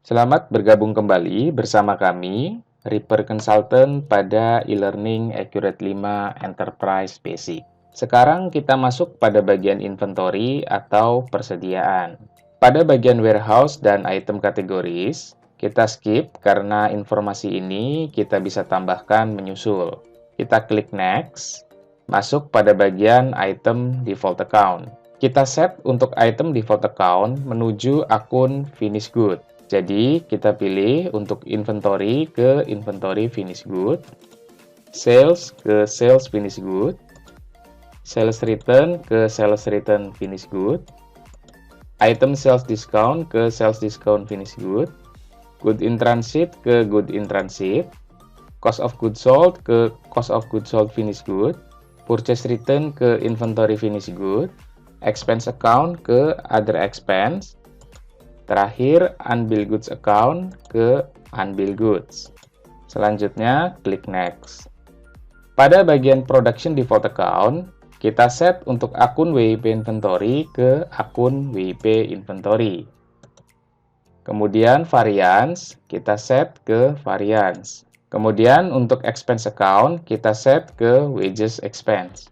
Selamat bergabung kembali bersama kami, Reaper Consultant pada e-learning Accurate 5 Enterprise Basic. Sekarang kita masuk pada bagian inventory atau persediaan. Pada bagian warehouse dan item categories, kita skip karena informasi ini kita bisa tambahkan menyusul. Kita klik next, masuk pada bagian item default account. Kita set untuk item default account menuju akun finish good. Jadi, kita pilih untuk inventory ke inventory finish good, sales ke sales finish good, sales return ke sales return finish good, item sales discount ke sales discount finish good, good in transit ke good in transit, cost of goods sold ke cost of goods sold finish good, purchase return ke inventory finish good, expense account ke other expense, terakhir, unbilled goods account ke unbilled goods. Selanjutnya, klik next. Pada bagian production default account, kita set untuk akun WIP inventory ke akun WIP inventory. Kemudian variance, kita set ke variance. Kemudian untuk expense account, kita set ke wages expense.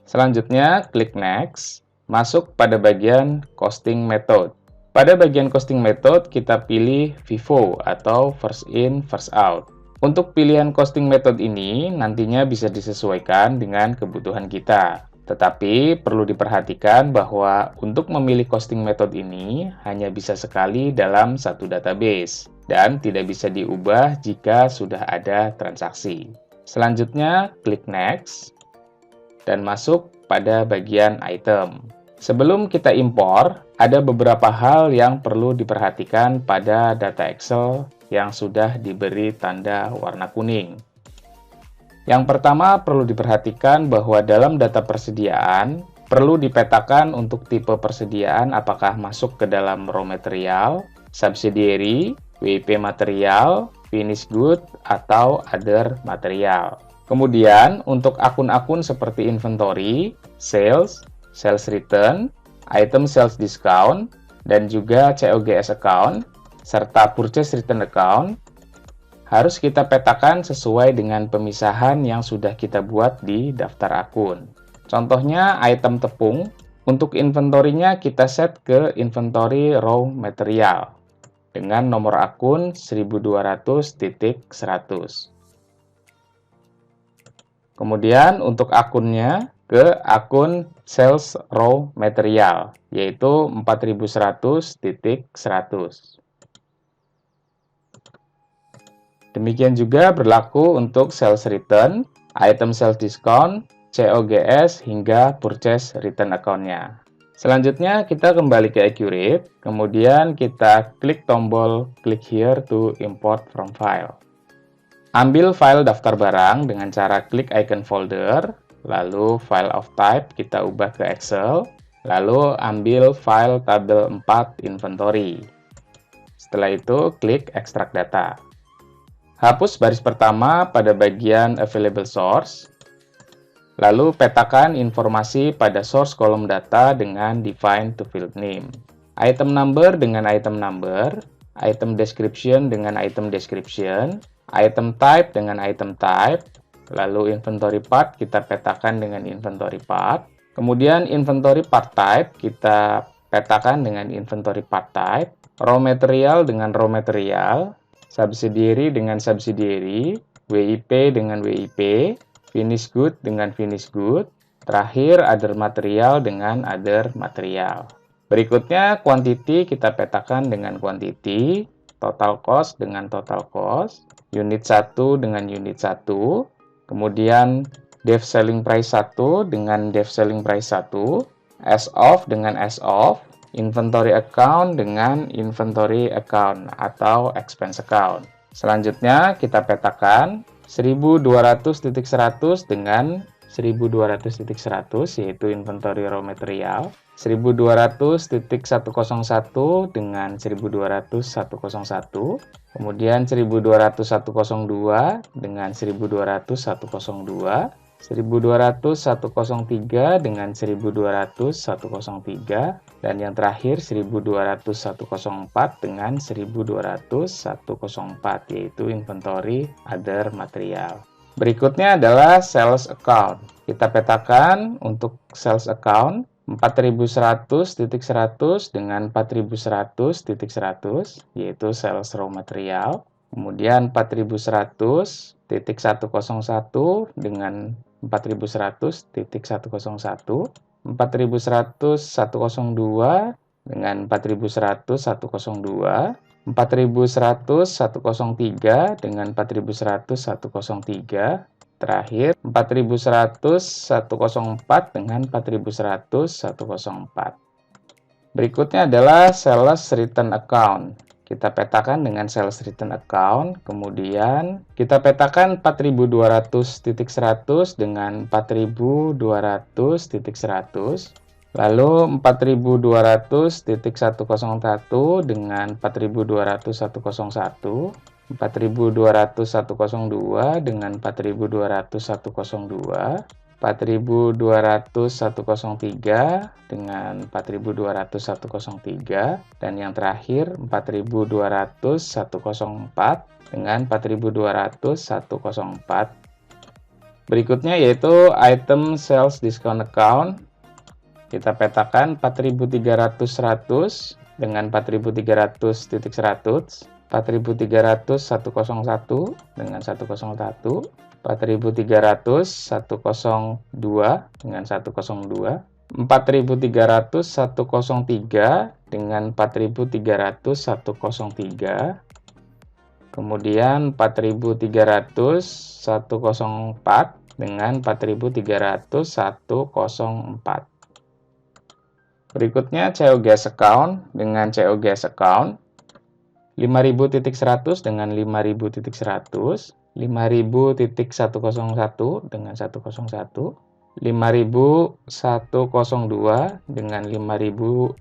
Selanjutnya, klik next. Masuk pada bagian costing method. Pada bagian costing method, kita pilih FIFO atau first in, first out. Untuk pilihan costing method ini, nantinya bisa disesuaikan dengan kebutuhan kita. Tetapi, perlu diperhatikan bahwa untuk memilih costing method ini hanya bisa sekali dalam satu database, dan tidak bisa diubah jika sudah ada transaksi. Selanjutnya, klik next, dan masuk pada bagian item. Sebelum kita impor, ada beberapa hal yang perlu diperhatikan pada data Excel yang sudah diberi tanda warna kuning. Yang pertama perlu diperhatikan bahwa dalam data persediaan, perlu dipetakan untuk tipe persediaan apakah masuk ke dalam raw material, subsidiary, WIP material, finished good, atau other material. Kemudian, untuk akun-akun seperti inventory, sales, sales return, item sales discount, dan juga COGS account, serta purchase return account, harus kita petakan sesuai dengan pemisahan yang sudah kita buat di daftar akun. Contohnya, item tepung, untuk inventory-nya kita set ke inventory raw material dengan nomor akun 1200.100. Kemudian, untuk akunnya, ke akun sales raw material, yaitu 4100.100. Demikian juga berlaku untuk sales return, item sales discount, COGS, hingga purchase return account-nya. Selanjutnya, kita kembali ke Accurate, kemudian kita klik tombol Click here to import from file. Ambil file daftar barang dengan cara klik icon folder, lalu file of type kita ubah ke Excel, lalu ambil file tabel 4 inventory. Setelah itu, klik extract data. Hapus baris pertama pada bagian available source, lalu petakan informasi pada source column data dengan define to field name. Item number dengan item number, item description dengan item description, item type dengan item type, lalu inventory part kita petakan dengan inventory part. Kemudian inventory part type kita petakan dengan inventory part type. Raw material dengan raw material. Subsidiary dengan subsidiary. WIP dengan WIP. Finished good dengan finished good. Terakhir other material dengan other material. Berikutnya quantity kita petakan dengan quantity. Total cost dengan total cost. Unit 1 dengan unit 1. Kemudian dev selling price 1 dengan dev selling price 1, as of dengan as of, inventory account dengan inventory account atau expense account. Selanjutnya kita petakan 1200.100 dengan 1200.100 yaitu inventory raw material, 1200.101 dengan 1200.101, kemudian 1200.102 dengan 1200.102, 1.200.103 dengan 1.200.103, dan yang terakhir 1.200.104 dengan 1.200.104, yaitu inventory other material. Berikutnya adalah sales account. Kita petakan untuk sales account 4.100.100 dengan 4.100.100, yaitu sales raw material. Kemudian 4.100.101 dengan 4.100.101, 4.100.102 dengan 4.100.102, 4.100.103 dengan 4.100.103, terakhir 4.100.104 dengan 4.100.104. Berikutnya adalah sales return account. Kita petakan dengan sales return account, kemudian kita petakan 4.200.100 dengan 4.200.100, lalu 4.200.101 dengan 4.200.101, 4.200.102 dengan 4.200.102, 4.200.103 dengan 4.200.103, dan yang terakhir 4.200.104 dengan 4.200.104. Berikutnya yaitu item sales discount account. Kita petakan 4.300.100 dengan 4.300.100, 4.300.101 dengan 101, 4.300.102 dengan 102, 4.300.103 dengan 4.300.103, kemudian 4.300.104 dengan 4.300.104. Berikutnya COGS account dengan COGS account 5.000.100 dengan 5.000.100, 5.000.101 dengan 101, 5.102 dengan 5.102,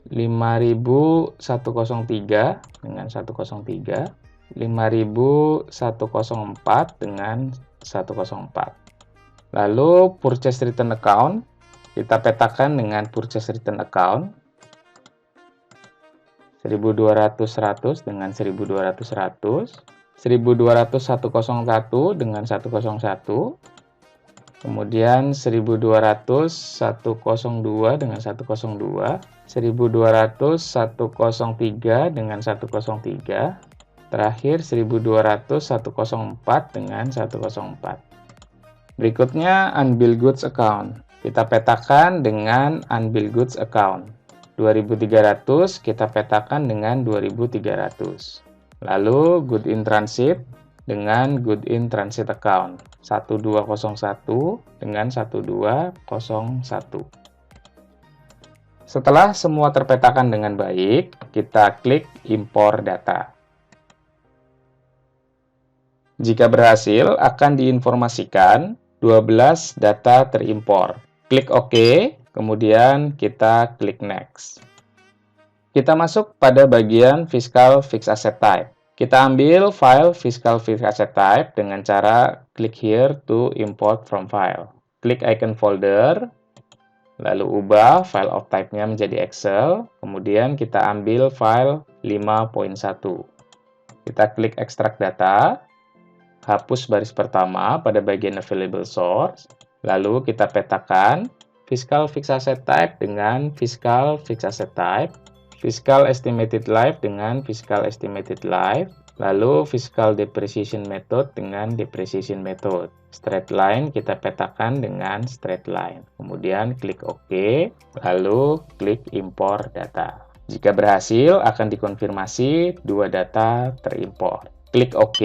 5.103 dengan 103, 5.104 dengan 104. Lalu purchase return account, kita petakan dengan purchase return account 1.200.100 dengan 1.200.100, 1.200.101 dengan 101, kemudian 1.200.102 dengan 102, 1.200.103 dengan 103, terakhir 1.200.104 dengan 104. Berikutnya unbilled goods account. Kita petakan dengan unbilled goods account. 2.300 kita petakan dengan 2.300. Lalu good in transit dengan good in transit account. 1201 dengan 1201. Setelah semua terpetakan dengan baik, kita klik import data. Jika berhasil, akan diinformasikan 12 data terimpor. Klik OK, kemudian kita klik Next. Kita masuk pada bagian Fiscal Fixed Asset Type. Kita ambil file Fiscal Fixed Asset Type dengan cara klik here to import from file. Klik icon folder, lalu ubah file of type-nya menjadi Excel, kemudian kita ambil file 5.1. Kita klik extract data, hapus baris pertama pada bagian available source, lalu kita petakan Fiscal Fixed Asset Type dengan Fiscal Fixed Asset Type, Fiscal Estimated Life dengan Fiscal Estimated Life, lalu Fiscal Depreciation Method dengan Depreciation Method. Straight Line kita petakan dengan Straight Line. Kemudian klik OK, lalu klik Import Data. Jika berhasil, akan dikonfirmasi 2 data terimpor. Klik OK,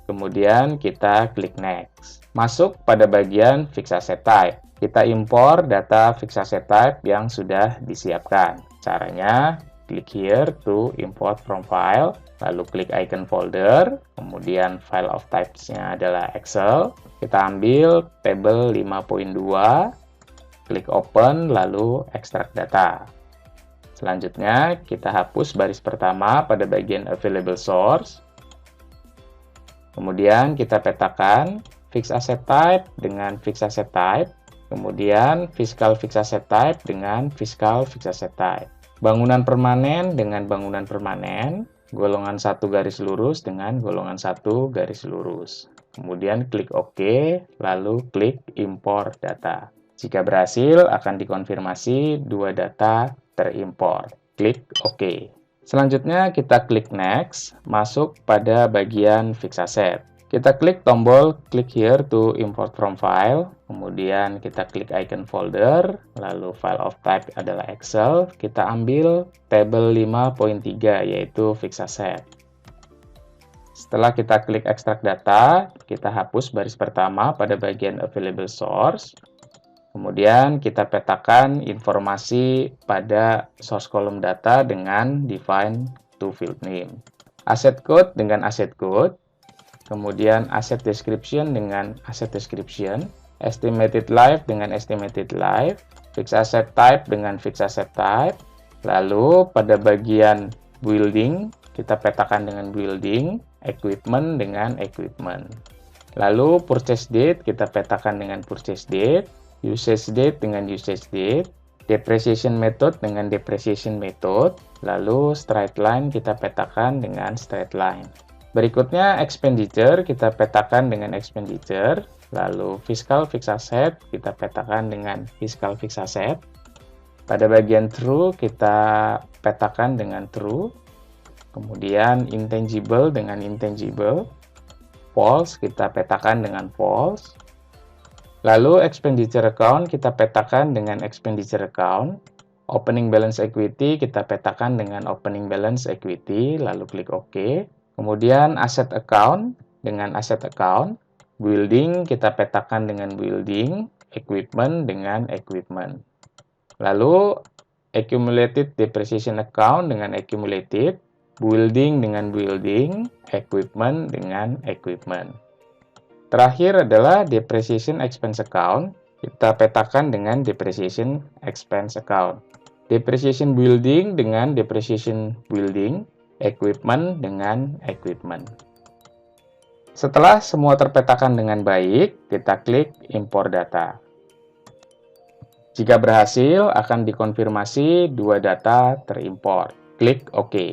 kemudian kita klik Next. Masuk pada bagian Fixed Asset Type. Kita impor data Fixed Asset Type yang sudah disiapkan. Caranya, klik here to import from file, lalu klik icon folder, kemudian file of types-nya adalah Excel. Kita ambil table 5.2, klik open, lalu extract data. Selanjutnya, kita hapus baris pertama pada bagian available source. Kemudian kita petakan fixed asset type dengan fixed asset type, kemudian fiscal fixed asset type dengan fiscal fixed asset type. Bangunan permanen dengan bangunan permanen, golongan 1 garis lurus dengan golongan 1 garis lurus. Kemudian klik OK, lalu klik import data. Jika berhasil, akan dikonfirmasi 2 data terimport. Klik OK. Selanjutnya kita klik Next, masuk pada bagian Fixed Asset. Kita klik tombol Click here to import from file, kemudian kita klik icon folder, lalu file of type adalah Excel, kita ambil tabel 5.3 yaitu Fixed Asset. Setelah kita klik Extract Data, kita hapus baris pertama pada bagian Available Source, kemudian kita petakan informasi pada source column data dengan define to field name. Asset code dengan asset code, kemudian asset description dengan asset description, estimated life dengan estimated life, fixed asset type dengan fixed asset type. Lalu pada bagian building, kita petakan dengan building, equipment dengan equipment. Lalu purchase date, kita petakan dengan purchase date, usage date dengan usage date, depreciation method dengan depreciation method, lalu straight line kita petakan dengan straight line. Berikutnya expenditure kita petakan dengan expenditure, lalu fiscal fixed asset kita petakan dengan fiscal fixed asset. Pada bagian true kita petakan dengan true, kemudian intangible dengan intangible, false kita petakan dengan false. Lalu expenditure account kita petakan dengan expenditure account, opening balance equity kita petakan dengan opening balance equity, lalu klik OK. Kemudian asset account dengan asset account, building kita petakan dengan building, equipment dengan equipment. Lalu accumulated depreciation account dengan accumulated, building dengan building, equipment dengan equipment. Terakhir adalah depreciation expense account, kita petakan dengan depreciation expense account. Depreciation building dengan depreciation building, equipment dengan equipment. Setelah semua terpetakan dengan baik, kita klik import data. Jika berhasil, akan dikonfirmasi 2 data terimport. Klik OK.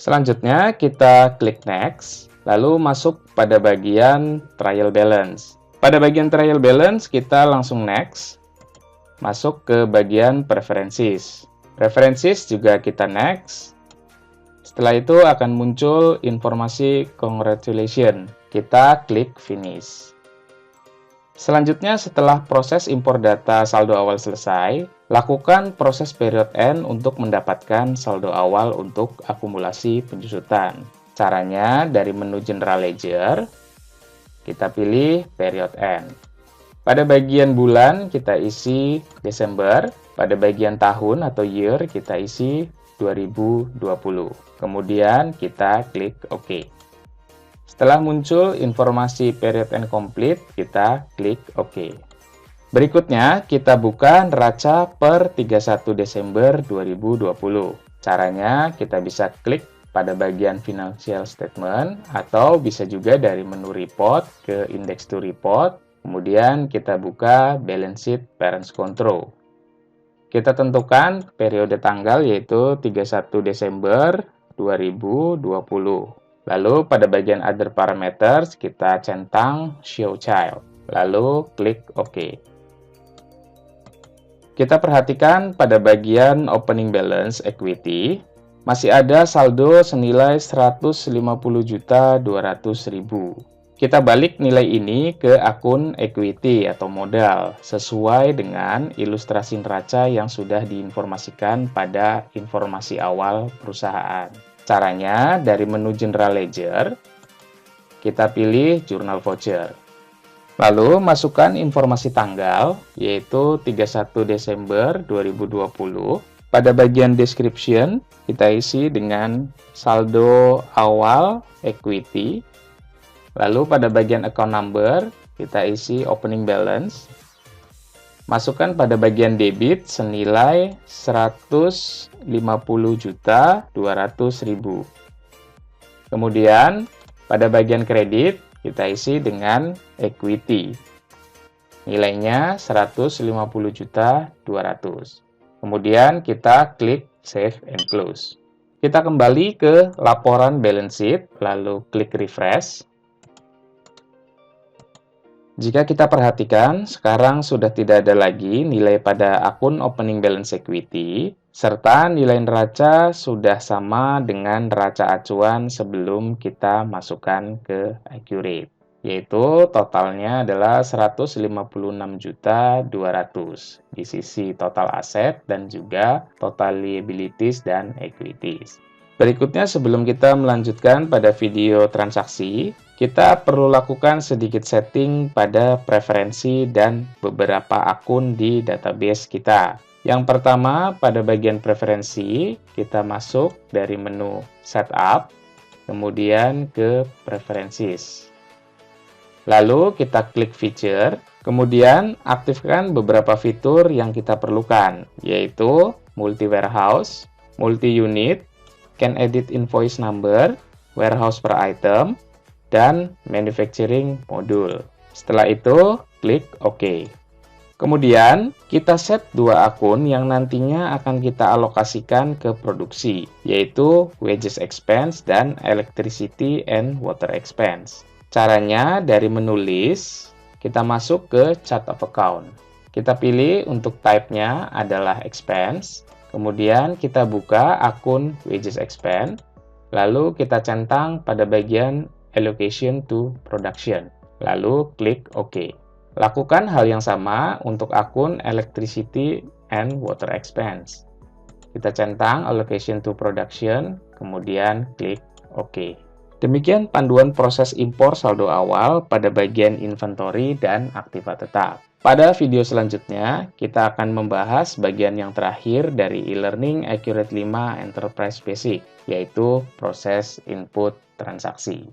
Selanjutnya, kita klik Next, lalu masuk pada bagian Trial Balance. Pada bagian Trial Balance, kita langsung Next, masuk ke bagian Preferences. Preferences juga kita Next. Setelah itu akan muncul informasi congratulations. Kita klik finish. Selanjutnya setelah proses impor data saldo awal selesai, lakukan proses period end untuk mendapatkan saldo awal untuk akumulasi penyusutan. Caranya dari menu General Ledger, kita pilih period end. Pada bagian bulan kita isi Desember, pada bagian tahun atau year kita isi 2020. Kemudian kita klik OK. Setelah muncul informasi period end complete, kita klik OK. Berikutnya, kita buka neraca per 31 Desember 2020. Caranya, kita bisa klik pada bagian Financial Statement, atau bisa juga dari menu Report ke Index to Report, kemudian kita buka Balance Sheet Parents Control. Kita tentukan periode tanggal yaitu 31 Desember 2020. Lalu pada bagian Other Parameters kita centang Show Child. Lalu klik OK. Kita perhatikan pada bagian Opening Balance Equity masih ada saldo senilai 150.200.000. Kita balik nilai ini ke akun equity atau modal sesuai dengan ilustrasi neraca yang sudah diinformasikan pada informasi awal perusahaan. Caranya dari menu General Ledger, kita pilih Journal Voucher. Lalu masukkan informasi tanggal yaitu 31 Desember 2020. Pada bagian Description, kita isi dengan saldo awal equity. Lalu pada bagian account number, kita isi opening balance. Masukkan pada bagian debit senilai 150.200.000. Kemudian pada bagian kredit, kita isi dengan equity. Nilainya 150.200.000. Kemudian kita klik Save and Close. Kita kembali ke laporan balance sheet, lalu klik refresh. Jika kita perhatikan, sekarang sudah tidak ada lagi nilai pada akun opening balance equity, serta nilai neraca sudah sama dengan neraca acuan sebelum kita masukkan ke Accurate, yaitu totalnya adalah 156.200.000 di sisi total aset dan juga total liabilities dan equities. Berikutnya, sebelum kita melanjutkan pada video transaksi, kita perlu lakukan sedikit setting pada preferensi dan beberapa akun di database kita. Yang pertama, pada bagian preferensi, kita masuk dari menu Setup, kemudian ke Preferences. Lalu kita klik Feature, kemudian aktifkan beberapa fitur yang kita perlukan, yaitu Multi Warehouse, Multi Unit, Can Edit Invoice Number, Warehouse per Item, dan Manufacturing Module. Setelah itu, klik OK. Kemudian, kita set dua akun yang nantinya akan kita alokasikan ke produksi, yaitu Wages Expense dan Electricity and Water Expense. Caranya, dari menu List, kita masuk ke Chart of Account. Kita pilih untuk type-nya adalah Expense. Kemudian kita buka akun Wages Expense, lalu kita centang pada bagian Allocation to Production, lalu klik OK. Lakukan hal yang sama untuk akun Electricity and Water Expense. Kita centang Allocation to Production, kemudian klik OK. Demikian panduan proses impor saldo awal pada bagian inventory dan aktiva tetap. Pada video selanjutnya, kita akan membahas bagian yang terakhir dari e-learning Accurate 5 Enterprise Basic, yaitu proses input transaksi.